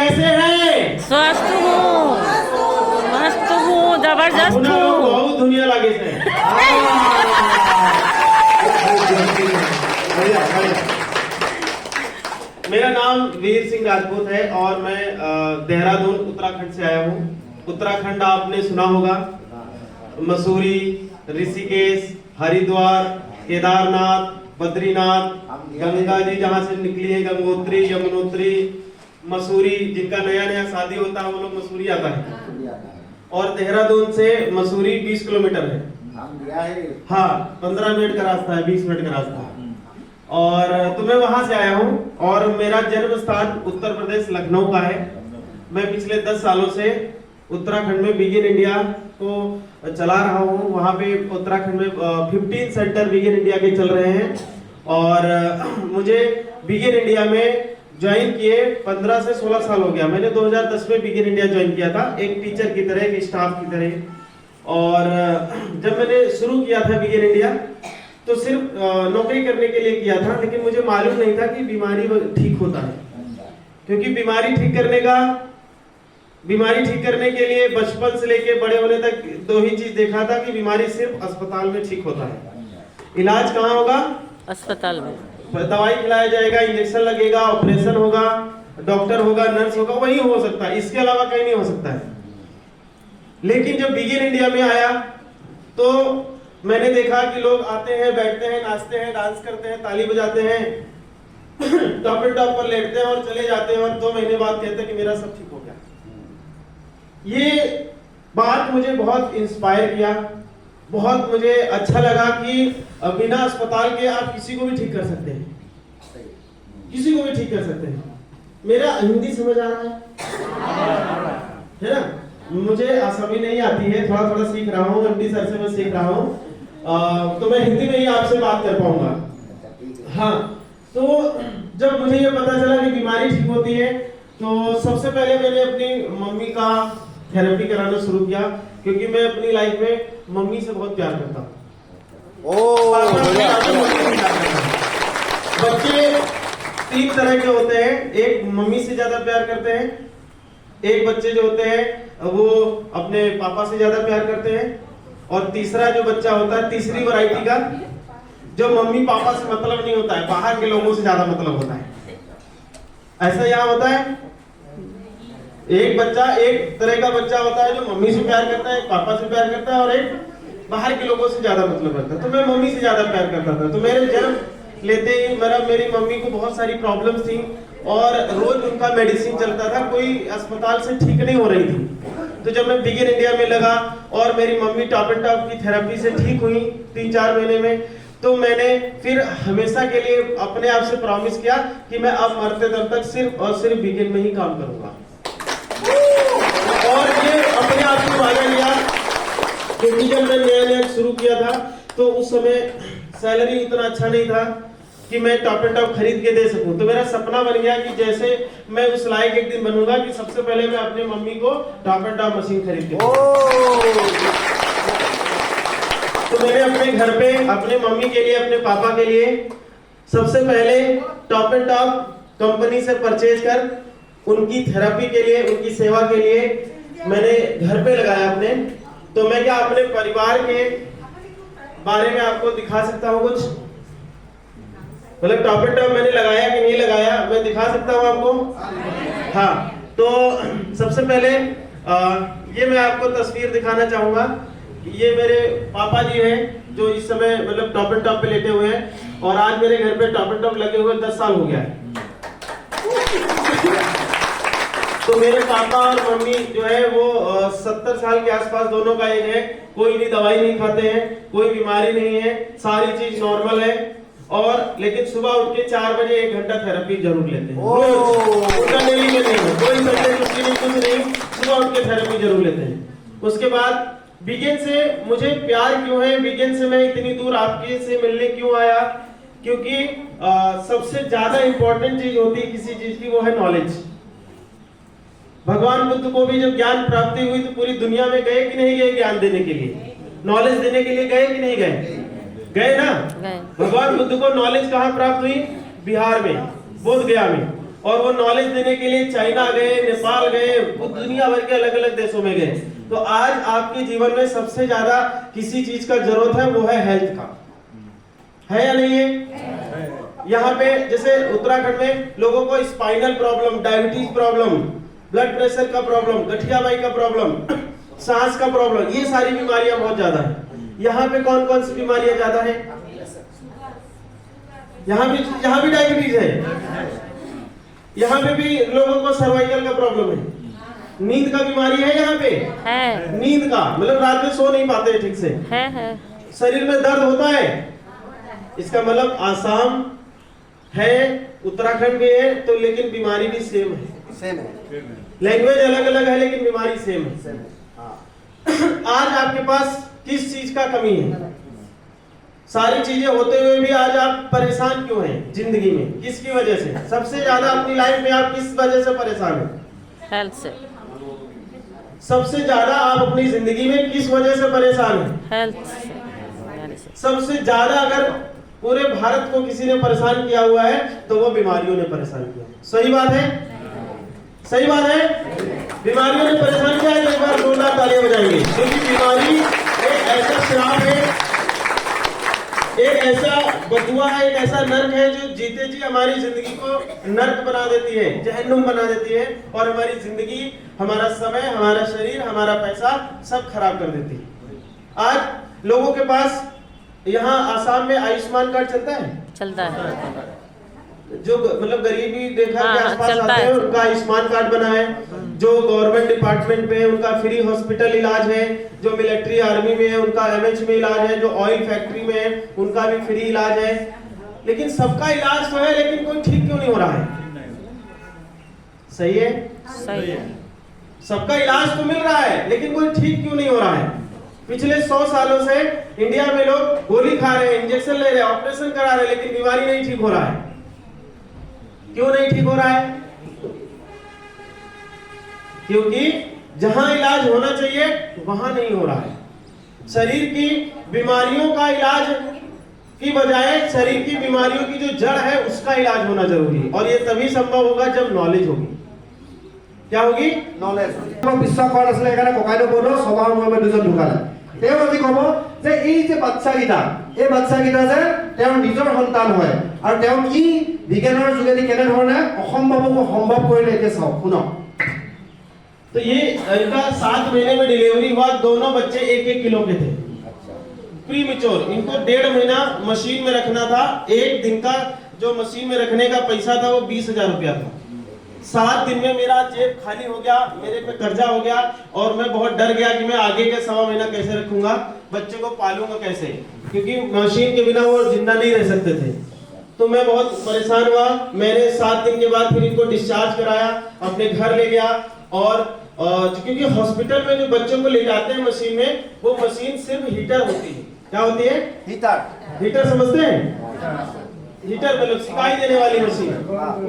कैसे हैं? स्वस्थ हूँ, मस्त हूँ, जबरदस्त हूँ। बहुत दुनिया लगे से। मेरा नाम वीर सिंह राजपूत है और मैं देहरादून उत्तराखंड से आया हूँ। उत्तराखंड आपने सुना होगा, मसूरी, ऋषिकेश, हरिद्वार, केदारनाथ, बद्रीनाथ, गंगा जी जहाँ से निकली है, गंगोत्री, यमुनोत्री, मसूरी। जिनका नया नया शादी होता है वो लोग मसूरी आता है। और देहरादून से मसूरी 20 किलोमीटर है। हाँ, 15 मिनट का रास्ता है, 20 मिनट का रास्ता है। और तो मैं वहां से आया हूँ और मेरा जन्म स्थान उत्तर प्रदेश लखनऊ का है। मैं पिछले 10 सालों से उत्तराखंड में बिगिन इंडिया को चला रहा हूँ। वहाँ पे उत्तराखंड में 15 सेंटर बिगिन इंडिया के चल रहे हैं। और मुझे बिगिन इंडिया में ज्वाइन किए 15 से 16 साल हो गया। मैंने 2010 में बिगिन इंडिया ज्वाइन किया था, एक टीचर की तरह, एक स्टाफ की तरह। और जब मैंने शुरू किया था बिगिन इंडिया तो सिर्फ नौकरी करने के लिए किया था, लेकिन मुझे मालूम नहीं था कि बीमारी ठीक होता है। क्योंकि बीमारी ठीक करने के लिए बचपन से लेके बड़े होने तक 2 ही चीज देखा था कि बीमारी सिर्फ अस्पताल में ठीक होता है। इलाज कहाँ होगा? अस्पताल में। दवाई खिलाया जाएगा, इंजेक्शन लगेगा, ऑपरेशन होगा, डॉक्टर होगा, नर्स होगा, वही हो सकता है, इसके अलावा कहीं नहीं हो सकता है। लेकिन जब बिगिन इंडिया में आया तो मैंने देखा कि लोग आते हैं, बैठते हैं, नाचते हैं, डांस करते हैं, ताली बजाते हैं, टॉप एंड टॉप पर लेटते हैं और चले जाते हैं, और 2 महीने बाद कहते हैं कि मेरा सब ठीक हो गया। ये बात मुझे बहुत इंस्पायर किया, बहुत मुझे अच्छा लगा कि बिना अस्पताल के आप किसी को भी ठीक कर सकते हैं, किसी को भी ठीक कर सकते हैं। मेरा हिंदी समझ आ रहा है ना? मुझे असमी नहीं आती है, थोड़ा थोड़ा सीख रहा हूँ, एमडी सर से मैं सीख रहा हूँ। तो मैं हिंदी में ही आपसे बात कर पाऊंगा। हाँ, तो जब मुझे ये पता चला कि बीमारी ठीक होती है तो सबसे पहले मैंने अपनी मम्मी का थेरेपी कराना शुरू किया, क्योंकि मैं अपनी लाइफ में मम्मी से बहुत प्यार करता हूँ। बच्चे 3 तरह के होते हैं। एक मम्मी से ज्यादा प्यार करते हैं, एक बच्चे जो होते हैं वो अपने पापा से ज्यादा प्यार करते हैं, और तीसरा जो बच्चा होता है, तीसरी वैरायटी का, जो मम्मी पापा से मतलब नहीं होता है, बाहर के लोगों से ज्यादा मतलब होता है। ऐसा यहाँ होता है, एक तरह का बच्चा होता है जो मम्मी से प्यार करता है, एक पापा से प्यार करता है, और एक बाहर के लोगों से ज्यादा मतलब करता है। तो मैं मम्मी से ज्यादा प्यार करता था। तो मेरे जन्म लेते ही मेरी मम्मी को बहुत सारी प्रॉब्लम्स थी और रोज उनका मेडिसिन चलता था, कोई अस्पताल से ठीक नहीं हो रही थी। तो जब मैं बिगिन इंडिया में लगा और मेरी मम्मी टॉप एंड टॉप की थेरेपी से ठीक हुई 3-4 महीने में, तो मैंने फिर हमेशा के लिए अपने आप से प्रॉमिस किया कि मैं अब मरते दम तक सिर्फ और सिर्फ बिगिन में ही काम करूंगा। और ये अपने आप को वादा लिया, क्योंकि जब मैं नया शुरू किया था तो उस समय सैलरी उतना अच्छा नहीं था कि मैं टॉप एंड टॉप खरीद के दे सकूं। तो मेरा सपना बन गया कि जैसे मैं उस लायक एक दिन बनूंगा कि सबसे पहले मैं अपने मम्मी को टॉप एंड टॉप मशीन खरीद के तो मैंने अपने घर पे अपने मम्मी के लिए, अपने पापा के लिए सबसे पहले टॉप एंड टॉप कंपनी से परचेज कर उनकी थेरेपी के लिए, उनकी सेवा के लिए मैंने घर पे लगाया अपने। तो मैं क्या अपने परिवार के बारे में आपको दिखा सकता हूँ कुछ, मतलब टॉप एंड टॉप मैंने लगाया कि नहीं लगाया, मैं दिखा सकता हूँ आपको। हाँ, तो सबसे पहले ये मैं आपको तस्वीर दिखाना चाहूंगा। ये मेरे पापा जी हैं जो इस समय मतलब टॉप एंड टॉप पे लेटे हुए हैं, और आज मेरे घर पे टॉप एंड टॉप लगे हुए 10 साल हो गया है। तो मेरे पापा और मम्मी जो है वो 70 साल के आसपास दोनों का एज है। कोई भी दवाई नहीं खाते हैं, कोई बीमारी नहीं है, सारी चीज नॉर्मल है। और लेकिन सुबह उठ के 4 बजे 1 घंटा थेरेपी जरूर लेते हैं। उनका डेली में नहीं है, कोई संडे छुट्टी नहीं, कुछ नहीं, सुबह उठ के थेरेपी जरूर लेते हैं। उसके बाद बिगिन से मुझे प्यार क्यों है, बिगिन से मैं इतनी दूर आपके से मिलने क्यों आया, क्योंकि सबसे ज्यादा इंपॉर्टेंट चीज होती है किसी चीज की, वो है नॉलेज। भगवान बुद्ध को भी जब ज्ञान प्राप्ति हुई तो पूरी दुनिया में गए कि नहीं गए ज्ञान देने के लिए, नॉलेज देने के लिए गए कि नहीं गए? गए ना। भगवान बुद्ध को नॉलेज कहाँ प्राप्त हुई? बिहार में, बोध गया में। और वो नॉलेज देने के लिए चाइना गए, नेपाल गए, वो दुनिया भर के अलग अलग देशों में गए। तो आज आपके जीवन में सबसे ज्यादा किसी चीज का जरूरत है, वो है हेल्थ का, है या नहीं है? यहाँ पे जैसे उत्तराखंड में लोगों को spinal problem, diabetes problem, blood pressure का प्रॉब्लम, गठियाबाई का प्रॉब्लम, सांस का प्रॉब्लम, ये सारी बीमारियां बहुत ज्यादा है। यहाँ पे कौन कौन सी बीमारियां ज्यादा है? यहाँ भी डायबिटीज है। यहाँ पे भी लोगों को सर्वाइकल का प्रॉब्लम है। नींद का बीमारी है यहाँ पे, है नींद का मतलब रात में सो नहीं पाते ठीक से, है शरीर में दर्द होता है। इसका मतलब आसाम है, उत्तराखंड भी है, तो लेकिन बीमारी भी सेम है। लैंग्वेज अलग अलग है लेकिन बीमारी सेम है। आज आपके पास किस चीज का कमी है? सारी चीजें होते हुए भी आज आप परेशान क्यों हैं जिंदगी में? किसकी वजह से? सबसे ज्यादा अपनी लाइफ में आप किस वजह से परेशान हैं? हेल्थ से। सबसे ज्यादा आप अपनी जिंदगी में किस वजह से परेशान हैं? हेल्थ से। सबसे ज्यादा अगर पूरे भारत को किसी ने परेशान किया हुआ है तो वो बीमारियों ने परेशान किया। सही बात है? सही बात है? बीमारियों ने परेशान किया है। एक बार जोरदार तालियां बजाएंगे, क्योंकि बीमारी एक ऐसा श्राप है, एक ऐसा बदुआ है, एक ऐसा नर्क है जो जीते जी हमारी जिंदगी को नर्क बना देती है, जहन्नुम बना देती है, और हमारी जिंदगी, हमारा समय, हमारा शरीर, हमारा पैसा सब खराब कर देती है। आज लोगों के पास यहाँ आसाम में आयुष्मान कार्ड चलता है, चलता है। जो मतलब गरीबी रेखा के आसपास चलता आते है। हैं उनका आयुष्मान कार्ड बना है। जो गवर्नमेंट डिपार्टमेंट में उनका फ्री हॉस्पिटल इलाज है, जो मिलिट्री आर्मी में है उनका एमएच में इलाज है, जो ऑयल फैक्ट्री में है उनका भी फ्री इलाज है। लेकिन सबका इलाज तो है, लेकिन कोई ठीक क्यों नहीं हो रहा है? सही है? सही है। सबका इलाज तो मिल रहा है लेकिन कोई ठीक क्यों नहीं हो रहा है? पिछले 100 सालों से इंडिया में लोग गोली खा रहे हैं, इंजेक्शन ले रहे हैं, ऑपरेशन करा रहे हैं, लेकिन बीमारी नहीं ठीक हो रहा है। क्यों नहीं ठीक हो रहा है? क्योंकि जहां इलाज होना चाहिए वहां नहीं हो रहा है। शरीर की बीमारियों का इलाज की बजाय शरीर की बीमारियों की जो जड़ है उसका इलाज होना जरूरी है, और ये तभी संभव होगा जब नॉलेज होगी। क्या होगी? नॉलेज। বিশ্বকৰ্ণ আছিলে এখানে ককাইদেউ বনো সভাৰ মূৰে দুজন ঢুকালে। তেওঁ আজি ক'ব যে এই যে বাচ্চাকেইটা, এই বাচ্চাকেইটা যে তেওঁৰ নিজৰ সন্তান হয়, আৰু তেওঁ কি বিজ্ঞানৰ যোগেদি কেনেধৰণে অসম্ভৱকো সম্ভৱ কৰিলে এতিয়া চাওক, শুনক। तो ये इनका 7 महीने में डिलीवरी हुआ, दोनों बच्चे 1-1 किलो के थे, प्री मेच्योर। इनको 1.5 महीना मशीन में रखना था। एक दिन का जो मशीन में रखने का पैसा था वो 20,000 रुपया था। 7 दिन में मेरा जेब खाली हो गया, मेरे पे कर्जा हो गया, और मैं बहुत डर गया कि मैं आगे के 1.25 महीना कैसे रखूंगा, बच्चे को पालूंगा कैसे, क्योंकि मशीन के बिना वो जिंदा नहीं रह सकते थे। तो मैं बहुत परेशान हुआ। मैंने 7 दिन के बाद फिर इनको डिस्चार्ज कराया, अपने घर ले गया, और क्योंकि हॉस्पिटल में जो बच्चों को ले जाते हैं मशीन में, वो मशीन सिर्फ हीटर होती है। क्या होती है? हीटर समझते हैं? हीटर मतलब सिकाई देने वाली मशीन,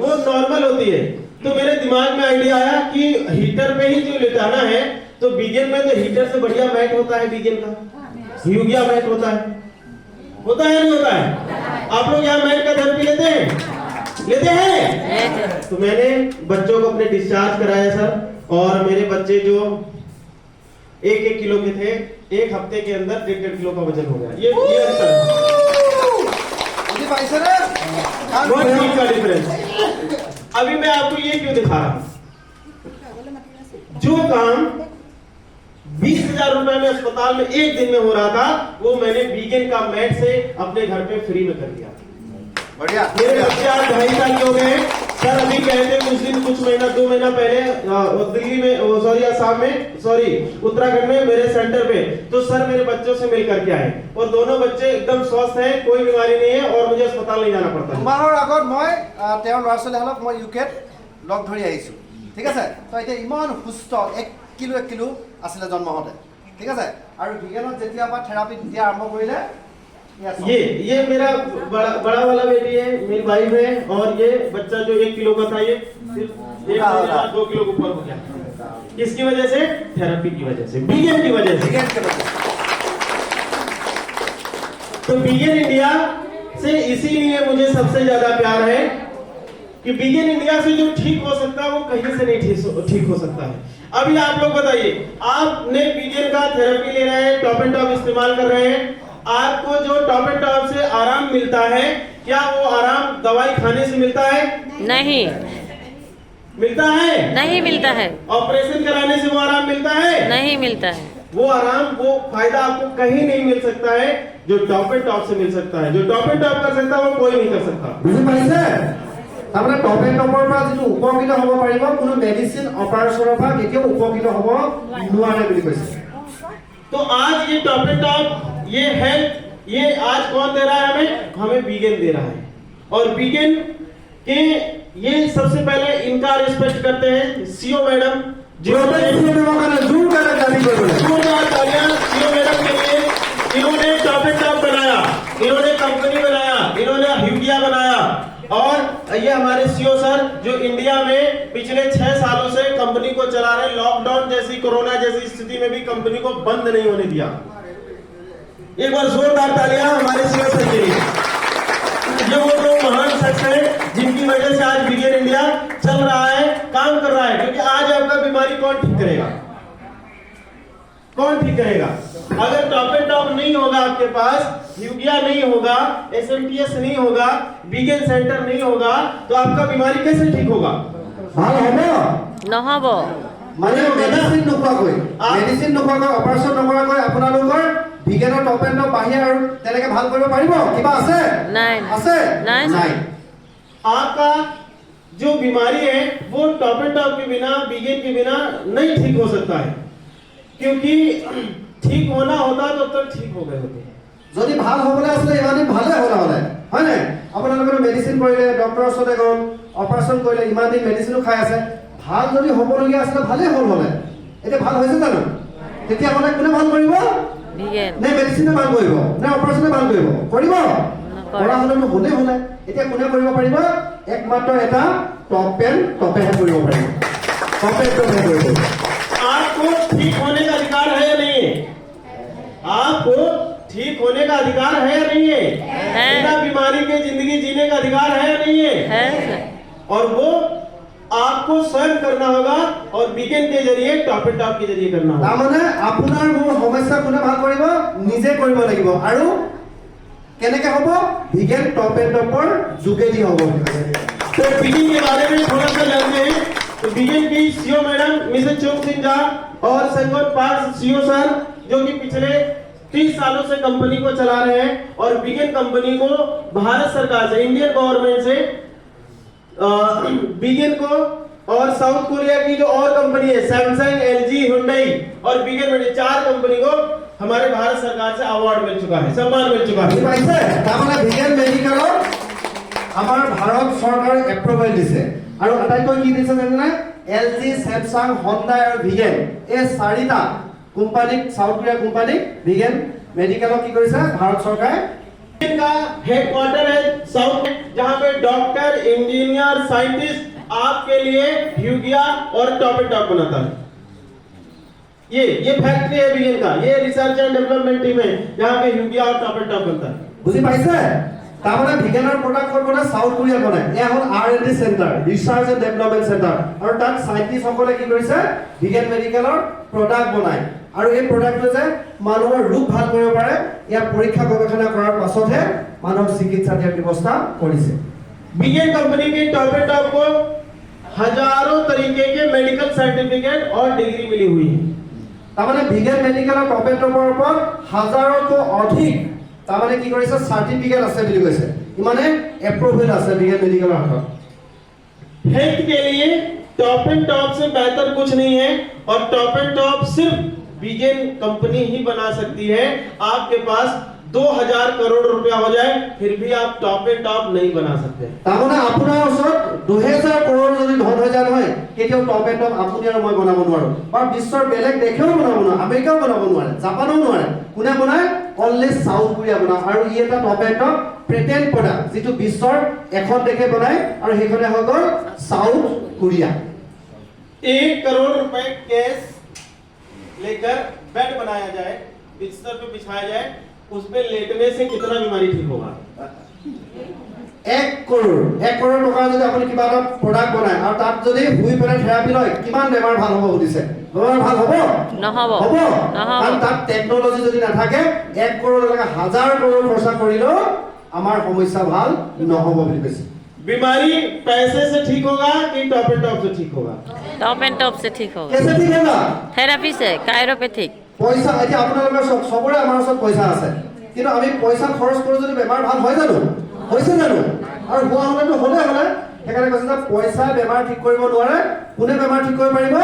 वो नॉर्मल होती है। तो मेरे दिमाग में आइडिया आया कि हीटर पे ही जो लेटाना है, तो बीगन में तो हीटर से बढ़िया मैट होता है, बीगन का ह्यूगिया मैट होता है। होता है नहीं होता है? आप लोग यहाँ मैट का थेरेपी लेते हैं? लेते हैं? तो मैंने बच्चों को अपने डिस्चार्ज कराया सर, और मेरे बच्चे जो 1-1 किलो के थे, 1 हफ्ते के अंदर 1.5 किलो का वजन हो गया। ये अंतर है, का डिफरेंस। अभी मैं आपको ये क्यों दिखा रहा हूं? जो काम 20,000 रुपए में अस्पताल में 1 दिन में हो रहा था, वो मैंने वीगन का मैट से अपने घर पे फ्री में कर दिया। बढ़िया। मेरे बच्चे आज 2.5 साल के हो गए सर। अभी कहते कुछ महीना 2 महीना पहले दिल्ली में, सॉरी आसाम में, सॉरी उत्तराखंड में मेरे सेंटर पे, तो सर मेरे बच्चों से मिल करके आए, और दोनों बच्चे एकदम स्वस्थ हैं, कोई बीमारी नहीं है, और मुझे अस्पताल नहीं जाना पड़ता। তোমাৰৰ আগত মই তেওঁৰ ল'ৰা ছোৱালীসকলক মই ইউকেত লগ ধৰি আহিছোঁ, ঠিক আছে? তো এতিয়া ইমান সুস্থ, 1 কিলো আছিলে জন্ম হওঁতে, ঠিক আছে? আৰু বিজ্ঞানত যেতিয়া পৰা থেৰাপি দিয়া আৰম্ভ কৰিলে, ये मेरा बड़ा वाला बेटी है, मेरी वाइफ है, और ये बच्चा जो 1 किलो का था, ये सिर्फ 2 किलो ऊपर हो गया। किसकी वजह से? थेरेपी की वजह से, वीगन की वजह से। तो वीगन इंडिया से इसीलिए मुझे सबसे ज्यादा प्यार है कि बिगिन इंडिया से जो ठीक हो सकता है वो कहीं से नहीं ठीक हो सकता है। अभी आप लोग बताइए, आपने बिगिन का थेरेपी ले रहे हैं, टॉप एंड टॉप इस्तेमाल कर रहे हैं, आपको जो टॉप एंड टॉप से आराम मिलता है, क्या वो आराम दवाई खाने से मिलता है? नहीं, मिलता है? नहीं मिलता है। ऑपरेशन कराने से वो आराम मिलता है? नहीं मिलता है। वो आराम, वो फायदा आपको कहीं नहीं मिल सकता है जो टॉप एंड टॉप से मिल सकता है। जो टॉप एंड टॉप कर सकता है वो कोई नहीं कर सकता। বুজি পাইছে? তাৰমানে টপ এণ্ড টপৰ পৰা যিটো উপকৃত হ'ব পাৰিব, কোনো মেডিচিন অপাৰেশ্যনৰ পৰা কেতিয়াও উপকৃত হ'ব নোৱাৰে বুলি কৈছে। तो आज ये टॉप एंड टॉप, ये हेल्थ, ये आज कौन दे रहा है हमें? हमें बीगन दे रहा है। और बीगन के ये सबसे पहले इनका रिस्पेक्ट करते हैं सीओ मैडम, जिन्होंने सीओ मैडम के लिए इन्होंने टॉप एंड टॉप बनाया, इन्होंने कंपनी बनाया, इन्होंने ह्यूगिया बनाया। और ये हमारे सीओ सर जो इंडिया में पिछले 6 सालों से कंपनी को चला रहे, लॉकडाउन जैसी, कोरोना जैसी स्थिति में भी कंपनी को बंद नहीं होने दिया। एक बार जोरदार तालियां हमारे सीओ सर के लिए। ये वो दो महान शख्स हैं जिनकी वजह से आज बिगिन इंडिया चल रहा है, काम कर रहा है। क्योंकि आज आपका बीमारी कौन ठीक करेगा? कौन ठीक करेगा? अगर टॉप एंड टॉप नहीं होगा आपके पास, ह्यूगिया नहीं होगा, एसएमटीएस नहीं होगा, बिगिन सेंटर नहीं होगा, तो आपका बीमारी कैसे ठीक होगा? ভাল হ'ব নহ'ব। মানে মেডিচিন নোখোৱাকৈ, অপাৰেশ্যন নকৰাকৈ আপোনালোকৰ বিজ্ঞানৰ টপ এণ্ড টপ বাহিৰে আৰু তেনেকে ভাল কৰিব পাৰিব? কিবা আছে? নাই। আছে? নাই। নাই। आपका जो बीमारी है वो टॉप एंड टॉप के बिना, बिगिन के बिना नहीं ठीक हो सकता है। क्योंकि ठीक होना होता तो तब ठीक हो गए होते। যদি ভাল হ'বলৈ আছিলে ইমানেই ভালে হ'লে হয় নাই? আপোনালোকৰ মেডিচিন কৰিলে, ডক্টৰৰ ওচৰতে গ'ল, অপাৰেশ্যন কৰিলে, ইমান দিন মেডিচিনো খাই আছে, ভাল যদি হ'বলগীয়া আছিলে ভালেই হ'ল হ'লে। এতিয়া ভাল হৈছে জানো? তেতিয়া মানে কোনে ভাল কৰিব? বিগেন। নে মেডিচিনে ভাল কৰিব? নে অপাৰেশ্যনে ভাল কৰিব? কৰিব? কৰা হ'লেনো হ'লে এতিয়া কোনে কৰিব পাৰিব? একমাত্ৰ এটা টপ এণ্ড টপেহে কৰিব পাৰিব। টপ এণ্ড টপে কৰিব। आपको ठीक होने का अधिकार है या नहीं है? आपको ठीक होने का अधिकार है या नहीं है? बिना बीमारी के जिंदगी जीने का अधिकार है या नहीं है? है। और वो आपको स्वयं करना होगा और बिगिन के जरिए, टॉप एंड टॉप के जरिए करना होगा। তাৰমানে আপোনাৰ মোৰ সমস্যা কোনে ভাল কৰিব? নিজে কৰিব লাগিব। আৰু কেনেকে হ'ব? বিজ্ঞান টপ এণ্ড টপৰ যোগেদি হ'ব। तो बिगिन के बारे में थोड़ा सा जानते हैं। तो बिगिन की सीओ मैडम मिसेस चोंग सिंह झा और संगोन पार्क सीओ सर जो कि पिछले 30 सालों से कंपनी को चला रहे हैं और बिगिन कंपनी को भारत सरकार से, इंडियन गवर्नमेंट से बिगिन को और साउथ कोरिया की जो और कंपनी है सैमसंग, एलजी, हुंडई और बिगिन में 4 कंपनी को हमारे भारत सरकार से अवार्ड मिल चुका है, सम्मान मिल चुका है। তাৰমানে বিজ্ঞান মেডিকেলৰ আমাৰ ভাৰত চৰকাৰে এপ্ৰুভেল দিছে আৰু আটাইতকৈ কি দিছে জানেনে? এলজি, স্যামসাং, হন্ডাই আৰু বিজ্ঞান এই 4টা কোম্পানীক, সাউথ কোৰিয়া কোম্পানীক বিজ্ঞান মেডিকেলক কি কৰিছে ভাৰত চৰকাৰে। का हेडक्वार्टर है साउथ में, जहां पे डॉक्टर, इंजीनियर, साइंटिस्ट आपके लिए ह्यूगिया और टॉप एंड टॉप बनाता है। ये फैक्ट्री है बिगिन का, ये रिसर्च एंड डेवलपमेंट टीम है जहां पे ह्यूगिया और टॉप एंड टॉप बनता है। বুজি পাইছে? তাৰমানে বিজ্ঞানৰ প্ৰডাক্ট বনায় সাউথ কোৰিয়া বনায়। এয়া হ'ল R&D centre, research and development centre. আৰু তাত সাইণ্টিষ্টসকলে কি কৰিছে? বিজ্ঞান মেডিকেলৰ প্ৰডাক্ট বনায়। আৰু এই প্ৰডাক্টটো যে মানুহৰ ৰোগ ভাল কৰিব পাৰে, ইয়াৰ পৰীক্ষা গৱেষণা কৰাৰ পাছতহে মানুহক চিকিৎসা দিয়াৰ ব্যৱস্থা কৰিছে। बिगिन कंपनी के टॉप एंड टॉप को हजारों तरीके के मेडिकल सर्टिफिकेट और डिग्री मिली हुई है। তাৰমানে বিজ্ঞান মেডিকেলৰ টপ এণ্ড টপৰ ওপৰত হাজাৰতকৈ অধিক তাৰমানে কি কৰিছে চাৰ্টিফিকেট আছে বুলি কৈছে। ইমানে এপ্ৰুভেল আছে বিজ্ঞান মেডিকেলৰ হাতত। हेल्थ के लिए टॉप एंड टॉप से बेहतर कुछ नहीं है और टॉप एंड टॉप सिर्फ बिगिन कंपनी ही बना सकती है। आपके पास 2000 करोड़ रुपया हो जाए फिर भी आप टॉप एंड टॉप नहीं बना सकते। তাৰমানে আপোনাৰ ওচৰত 2000 কरोड़ যদি ধন হৈ যায় নহয়, কেতিয়াও টপ এণ্ড টপ আপুনি আৰু মই বনাব নোৱাৰো। বা বিশ্বৰ বেলেগ দেশেও বনাব নোৱাৰে, আমেৰিকাও বনাব নোৱাৰে, জাপানো নোৱাৰে। কোনে বনায়? অনলি সাউথ কোৰিয়া বনায়। আৰু ই এটা top and top patent product যিটো বিশ্বৰ এখন দেশে বনায় আৰু সেইখনে হৈ গ'ল সাউথ কোৰিয়া। 1 करोड़ रुपए कैश लेकर बेड बनाया जाए, बिस्तर पे बिछाया जाए, उस पे लेटने से कितना बीमारी ठीक होगा? 1 কৰোৰ টকাৰ যদি আপুনি কিবা এটা প্ৰডাক্ট বনায় আৰু তাত যদি শুই পেলাই থেৰাপি লয় কিমান বেমাৰ ভাল হ'ব সুধিছে বেমাৰ ভাল হ'ব নহ'ব হ'ব নহ'ব কাৰণ তাত টেকন'লজি যদি নাথাকে 1 কৰোৰ এলেকা 1000 কৰোৰ খৰচা কৰিলেও আমাৰ সমস্যা ভাল নহ'ব বুলি কৈছে बीमारी पैसे से ठीक होगा कि टॉप एंड टॉप से ठीक होगा? टॉप एंड टॉप से ठीक होगा कैसे ठीक होगा थेरापी से कायरोपैथिक পইচা এতিয়া আপোনালোকৰ সবৰে আমাৰ ওচৰত পইচা আছে কিন্তু আমি পইচা খৰচ কৰি যদি বেমাৰ ভাল হয় জানো হৈছে জানো আৰু হোৱা হলেতো হলে সেইকাৰণে কৈছে যে পইচা বেমাৰ ঠিক কৰিব নোৱাৰে কোনে বেমাৰ ঠিক কৰিব পাৰিব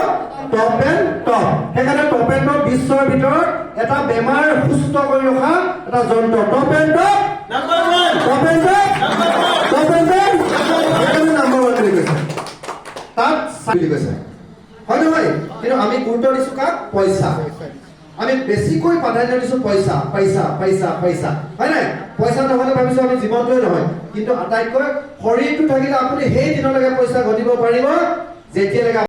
টপ এণ্ড টপ সেইকাৰণে টপ এণ্ড টপ বিশ্বৰ ভিতৰত এটা বেমাৰ সুস্থ কৰি ৰখা এটা যন্ত্ৰ top and top number 1 top and top and top number 1 বুলি কৈছে তাত বুলি কৈছে হয় নহয় কিন্তু আমি গুৰুত্ব দিছো কাক পইচা আমি বেছিকৈ প্ৰাধান্য দিছো পইচা পইচা পইচা পইচা হয় নাই পইচা নহলে ভাবিছো আমি জীৱনটোৱে নহয় কিন্তু আটাইতকৈ শৰীৰটো থাকিলে আপুনি সেই দিনলৈকে পইচা ঘটিব পাৰিব যেতিয়ালৈকে